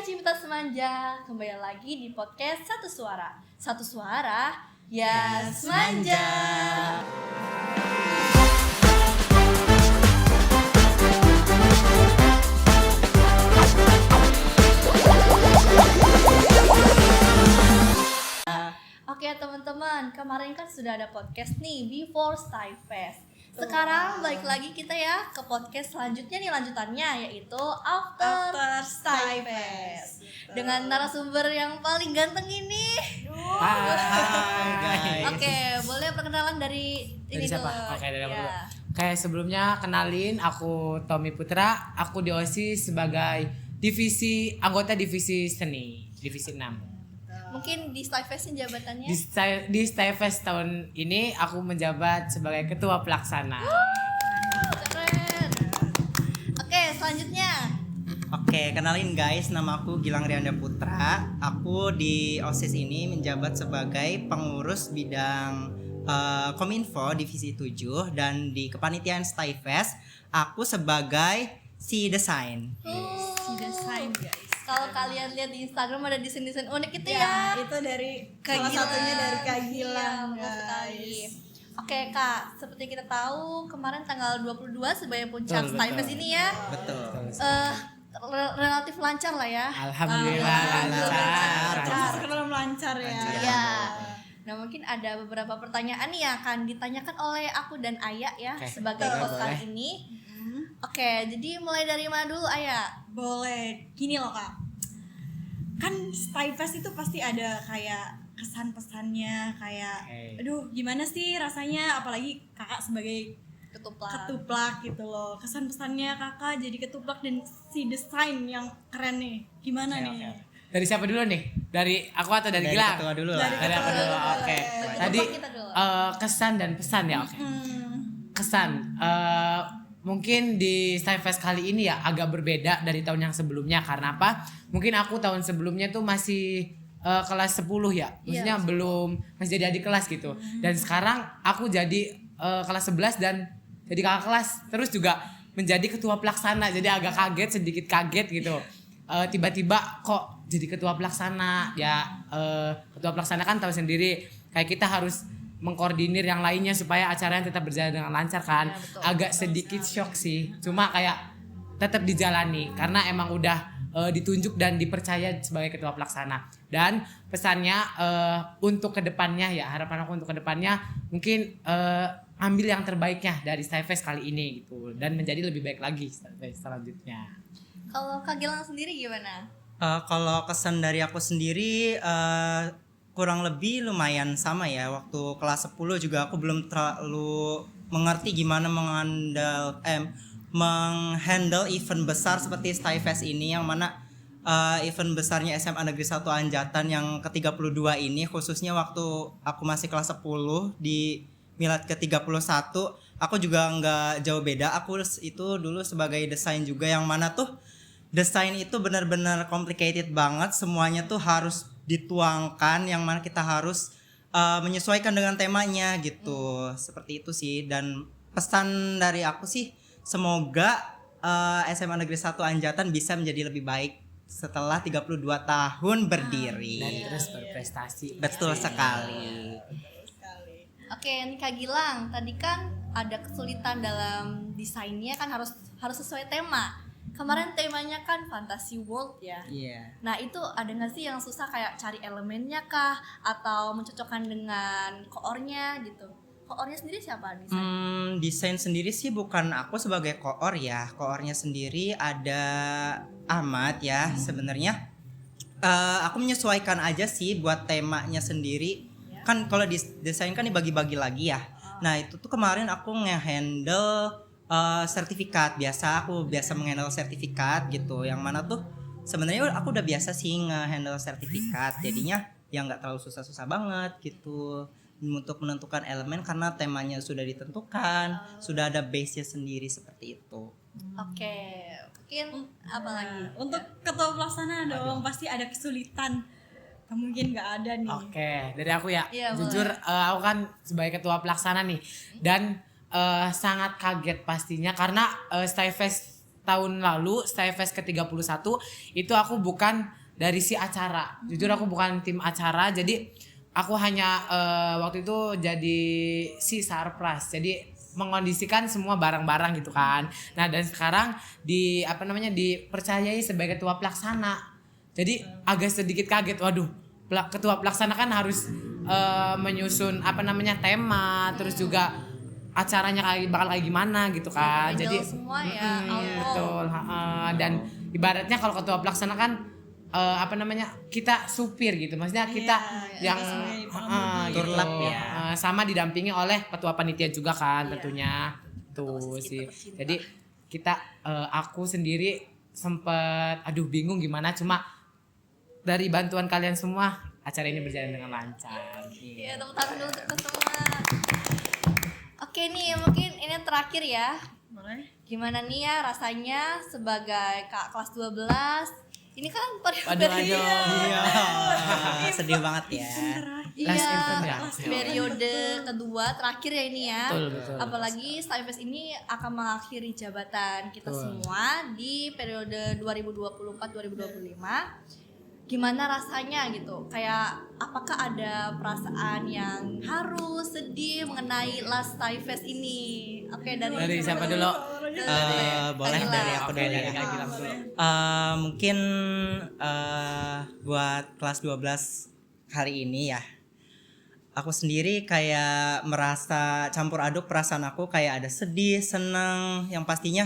Cinta Semanja, kembali lagi di podcast Satu Suara. Satu suara, ya semanja. Oke teman-teman, kemarin kan sudah ada podcast nih Before Style Fest. Sekarang balik lagi kita ya ke podcast selanjutnya nih, lanjutannya yaitu After Style Fest dengan narasumber yang paling ganteng ini. Oke, boleh perkenalan dari ini siapa? dulu. Oke, dari aku Ya. dulu. Oke, sebelumnya kenalin, aku Tommy Putra. Aku di OSIS sebagai anggota divisi seni, divisi 6. Mungkin di Style Fest-nya jabatannya? Di Style Fest tahun ini aku menjabat sebagai ketua pelaksana. Keren. Oke, selanjutnya. Oke, kenalin guys, nama aku Gilang Rianda Putra. Aku di OSIS ini menjabat sebagai pengurus bidang Kominfo divisi 7, dan di kepanitiaan Style Fest aku sebagai si desain. Si desain guys. Kalau kalian lihat di Instagram ada desain-desain unik itu Ya, ya. itu dari Kak salah Gilang. satunya dari Kak Gilang, Iya, betul sekali. guys. Oke Kak, seperti kita tahu kemarin tanggal 22 sebagai puncak Betul, Style betul. Fest ini ya. Betul. Relatif lancar lah ya. Alhamdulillah lancar. Terkenal lancar ya. Iya. Nah mungkin ada beberapa pertanyaan nih yang akan ditanyakan oleh aku dan Aya ya Oke, sebagai boleh, host kali ini. Oke, jadi mulai dari mana dulu Aya? Boleh. Gini loh Kak. Kan Style Fest itu pasti ada kayak kesan pesannya, kayak Oke. aduh gimana sih rasanya, apalagi Kakak sebagai Ketuplak. ketuplak gitu loh. Kesan pesannya Kakak jadi ketuplak dan si desain yang keren nih. Gimana Oke, nih? oke. Dari siapa dulu nih? Dari aku atau dari Gilang? ketua dulu lah. Dari aku dulu. Oke. Tadi kita dulu. kesan dan pesan ya, oke. Kesan mungkin di Style Fest kali ini ya agak berbeda dari tahun yang sebelumnya. Karena apa? Mungkin aku tahun sebelumnya tuh masih kelas 10 ya. Maksudnya belum, masih jadi adik kelas gitu. Dan sekarang aku jadi kelas 11 dan jadi kakak kelas. Terus juga menjadi ketua pelaksana. Jadi agak kaget, sedikit kaget gitu. Tiba-tiba kok jadi ketua pelaksana. Ya ketua pelaksana kan tahu sendiri, kayak kita harus mengkoordinir yang lainnya supaya acaranya tetap berjalan dengan lancar kan. Ya, betul. Agak sedikit shock sih, cuma kayak tetap dijalani karena emang udah ditunjuk dan dipercaya sebagai ketua pelaksana. Dan pesannya untuk kedepannya ya, harapan aku untuk kedepannya mungkin ambil yang terbaiknya dari Style Fest kali ini gitu, dan menjadi lebih baik lagi Style Fest selanjutnya. Kalau Kak Gilang sendiri gimana? Kalau kesan dari aku sendiri kurang lebih lumayan sama ya. Waktu kelas 10 juga aku belum terlalu mengerti gimana menghandle event besar seperti Style Fest ini, yang mana event besarnya SMA Negeri 1 Anjatan yang ke-32 ini, khususnya waktu aku masih kelas 10 di milad ke-31, aku juga nggak jauh beda. Aku itu dulu sebagai desain juga, yang mana tuh desain itu benar-benar complicated banget, semuanya tuh harus dituangkan, yang mana kita harus menyesuaikan dengan temanya gitu. Seperti itu sih. Dan pesan dari aku sih, semoga SMA Negeri 1 Anjatan bisa menjadi lebih baik setelah 32 tahun berdiri. Dan terus berprestasi. Betul sekali. Oke, ini Kak Gilang, tadi kan ada kesulitan dalam desainnya kan harus sesuai tema. Kemarin temanya kan Fantasy World ya. Iya. Nah itu ada nggak sih yang susah kayak cari elemennya kah? Atau mencocokkan dengan koornya gitu? Koornya sendiri siapa desain? Desain sendiri sih bukan aku sebagai koor ya. Koornya sendiri ada Ahmad ya. Sebenarnya aku menyesuaikan aja sih buat temanya sendiri. Kan kalau desain kan dibagi-bagi lagi ya. Nah itu tuh kemarin aku nge-handle sertifikat. Aku biasa menghandle sertifikat gitu, yang mana tuh sebenarnya aku udah biasa sih nge-handle sertifikat, jadinya ya nggak terlalu susah-susah banget gitu untuk menentukan elemen karena temanya sudah ditentukan, sudah ada base-nya sendiri seperti itu. Oke, mungkin apa lagi? Untuk ketua pelaksana dong, pasti ada kesulitan. Mungkin nggak ada nih. Oke, dari aku ya. Iya, Jujur aku kan sebagai ketua pelaksana nih, dan sangat kaget pastinya karena Style Fest tahun lalu Skyfest ke-31 itu aku bukan dari si acara. Jujur aku bukan tim acara, jadi aku hanya waktu itu jadi si surprise. Jadi mengondisikan semua barang-barang gitu kan. Nah, dan sekarang dipercayai sebagai ketua pelaksana. Jadi agak sedikit kaget. Waduh, ketua pelaksana kan harus menyusun tema, terus juga acaranya bakal kayak gimana gitu kan. Jadi semua ya. betul. Dan ibaratnya kalau ketua pelaksana kan kita supir gitu, maksudnya kita yang turlap gitu. ya. Sama didampingi oleh ketua panitia juga kan tentunya tuh sih. Jadi kita aku sendiri sempet bingung gimana, cuma dari bantuan kalian semua acara ini berjalan dengan lancar. Iya, tepuk tangan dulu untuk semua. Oke nih, mungkin ini terakhir ya. Gimana nih ya rasanya sebagai kak kelas 12? Ini kan periode Iya. Sedih banget ya. Last event ya. Periode kedua terakhir ya ini ya. Betul. Apalagi Skyfest ini akan mengakhiri jabatan kita semua di periode 2024-2025. Gimana rasanya gitu? Kayak apakah ada perasaan yang haru, sedih mengenai last Skyfest ini? Oke, dari siapa dulu? Boleh Kak dari Gilang. aku Oke, dulu dari ya. Kak Gilang dulu. Mungkin buat kelas 12 kali ini ya, aku sendiri kayak merasa campur aduk perasaan aku, kayak ada sedih, seneng, yang pastinya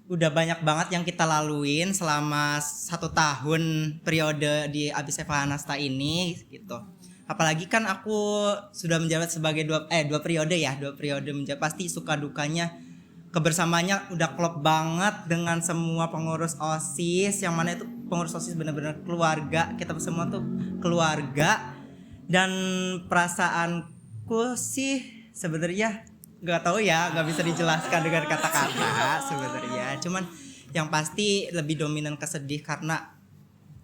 udah banyak banget yang kita laluin selama 1 tahun periode di ABISEVA Hanasta ini gitu. Apalagi kan aku sudah menjabat sebagai dua periode menjabat, pasti suka dukanya kebersamanya udah klop banget dengan semua pengurus OSIS, yang mana itu pengurus OSIS benar-benar keluarga, kita semua tuh keluarga. Dan perasaanku sih sebenarnya nggak tahu ya, nggak bisa dijelaskan dengan kata-kata sebenarnya. Cuman yang pasti lebih dominan kesedih karena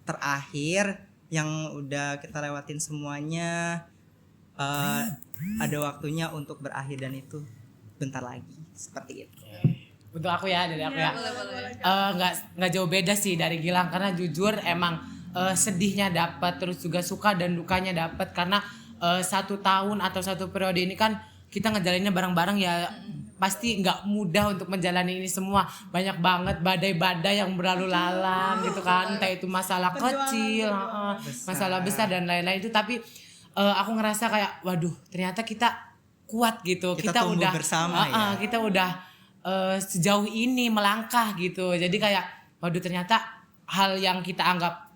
terakhir yang udah kita lewatin semuanya ada waktunya untuk berakhir, dan itu bentar lagi, seperti itu. Untuk aku ya, dari aku ya. boleh. Nggak jauh beda sih dari Gilang, karena jujur emang sedihnya dapat, terus juga suka dan dukanya dapat, karena 1 tahun atau 1 periode ini kan kita ngejalaninnya bareng-bareng ya. Pasti nggak mudah untuk menjalani ini semua, banyak banget badai-badai yang berlalu lalang gitu kan, entah itu masalah kecil, masalah besar dan lain-lain itu. Tapi aku ngerasa kayak waduh, ternyata kita kuat gitu, kita tumbuh udah bersama ya. kita udah sejauh ini melangkah gitu. Jadi kayak waduh, ternyata hal yang kita anggap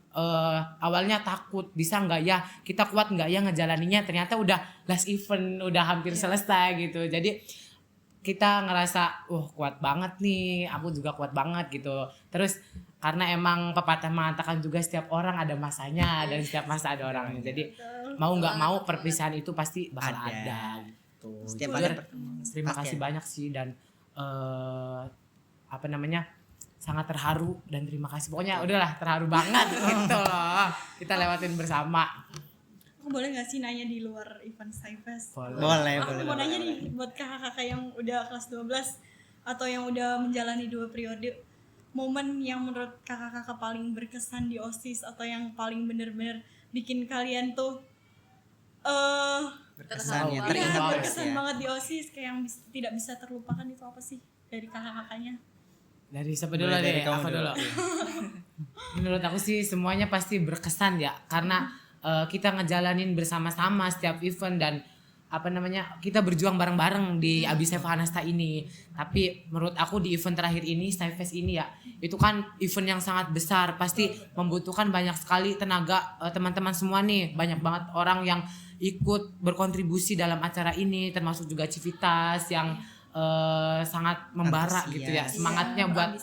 awalnya takut bisa nggak ya, kita kuat nggak ya ngejalaninya, ternyata udah last event, udah hampir selesai gitu. Jadi kita ngerasa kuat banget nih, aku juga kuat banget gitu. Terus karena emang pepatah mengatakan juga setiap orang ada masanya dan setiap masa ada orangnya. Jadi mau nggak mau perpisahan itu pasti bakal ada gitu. Setiap Jujur, ada terima kasih banyak sih, dan sangat terharu dan terima kasih. Pokoknya udahlah terharu banget gitu loh. Kita lewatin bersama. Aku boleh gak sih nanya di luar event Skyfest? Boleh. Aku mau nanya nih buat kakak-kakak yang udah kelas 12 atau yang udah menjalani 2 periode, momen yang menurut kakak-kakak paling berkesan di OSIS atau yang paling bener-bener bikin kalian tuh Berkesan ya, Iya, teringat berkesan ya. banget di OSIS, kayak yang tidak bisa terlupakan, itu apa sih dari kakak-kakaknya? Dari siapa dulu Mulai dari deh? kamu Aku dulu. dulu. Menurut aku sih semuanya pasti berkesan ya, karena kita ngejalanin bersama-sama setiap event, dan kita berjuang bareng-bareng di ABISEVA Hanasta ini. Tapi menurut aku di event terakhir ini, Skyfest ini ya, itu kan event yang sangat besar, pasti membutuhkan banyak sekali tenaga teman-teman semua nih, banyak banget orang yang ikut berkontribusi dalam acara ini, termasuk juga Civitas yang sangat membara Antusias. gitu ya, semangatnya buat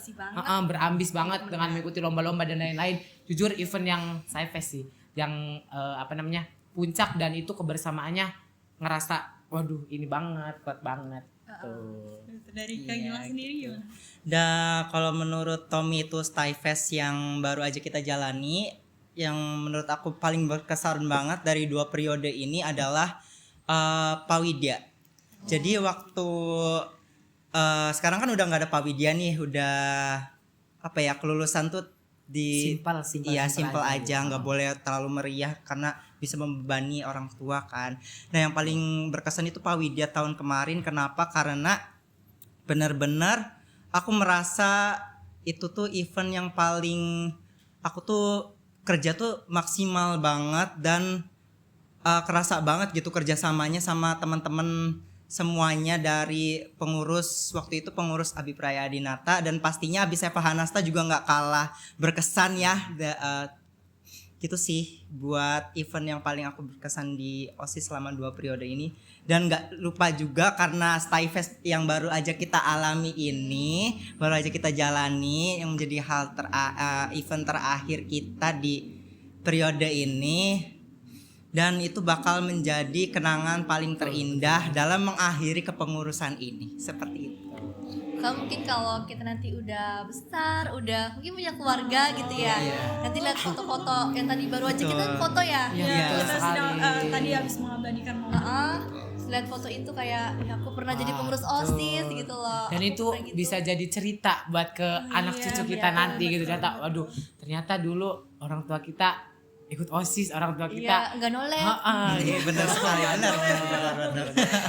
berambis banget dengan mengikuti lomba-lomba dan lain-lain. Jujur event yang Skyfest sih yang puncak, dan itu kebersamaannya ngerasa waduh ini banget, kuat banget tuh. Dari Kak Gilang sendiri gimana? Kalau menurut Tommy itu Skyfest yang baru aja kita jalani, yang menurut aku paling berkesan banget dari 2 periode ini adalah Pawidya. Jadi waktu sekarang kan udah nggak ada Pawidya nih, udah apa ya, kelulusan tuh Simpel iya simple aja, gitu. nggak boleh terlalu meriah karena bisa membebani orang tua kan. Nah yang paling berkesan itu Pak Widya tahun kemarin. Kenapa? Karena benar-benar aku merasa itu tuh event yang paling aku tuh kerja tuh maksimal banget dan kerasa banget gitu kerjasamanya sama teman-teman semuanya, dari pengurus waktu itu pengurus Abi Prayadinata, dan pastinya Abi Sepa Hanasta juga nggak kalah berkesan ya. Gitu sih buat event yang paling aku berkesan di OSIS selama 2 periode ini. Dan nggak lupa juga karena Stifest yang baru aja kita alami ini, baru aja kita jalani, yang menjadi event terakhir kita di periode ini, dan itu bakal menjadi kenangan paling terindah dalam mengakhiri kepengurusan ini, seperti itu. Mungkin kalau kita nanti udah besar, udah mungkin punya keluarga gitu ya, nanti lihat foto-foto yang tadi baru aja kita foto ya, Kita sekali. sedang tadi habis mengabadikan momen. lihat foto itu kayak ya aku pernah jadi pengurus OSIS gitu loh. Dan itu Kayak gitu. bisa jadi cerita buat ke anak cucu kita nanti gitu. Ternyata waduh, ternyata dulu orang tua kita ikut OSIS, orang tua kita Iya, nggak noleh. Iya benar sekali, benar.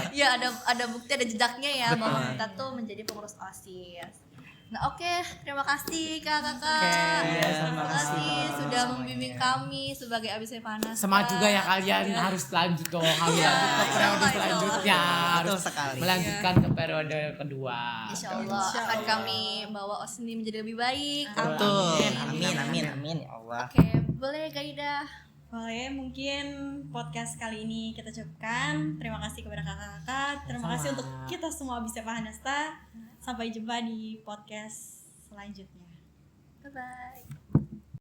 Ya ada bukti, ada jejaknya ya bahwa kita tuh menjadi pengurus OSIS. Nah oke, terima kasih kakak-kakak. Terima kasih sudah membimbing kami sebagai Abis Panas. semangat juga ya kalian, harus lanjut dong, harus lanjut ke periode insya Allah. selanjutnya, harus Betul sekali. melanjutkan ke periode kedua. Insya Allah akan kami bawa OSIS ini menjadi lebih baik. Betul. Amin ya Allah. Oke, boleh Gaida. Boleh, mungkin podcast kali ini kita cukupkan. Terima kasih kepada kakak-kakak. Terima kasih untuk kita semua Abis Sepa Hanasta. Sampai jumpa di podcast selanjutnya. Bye bye.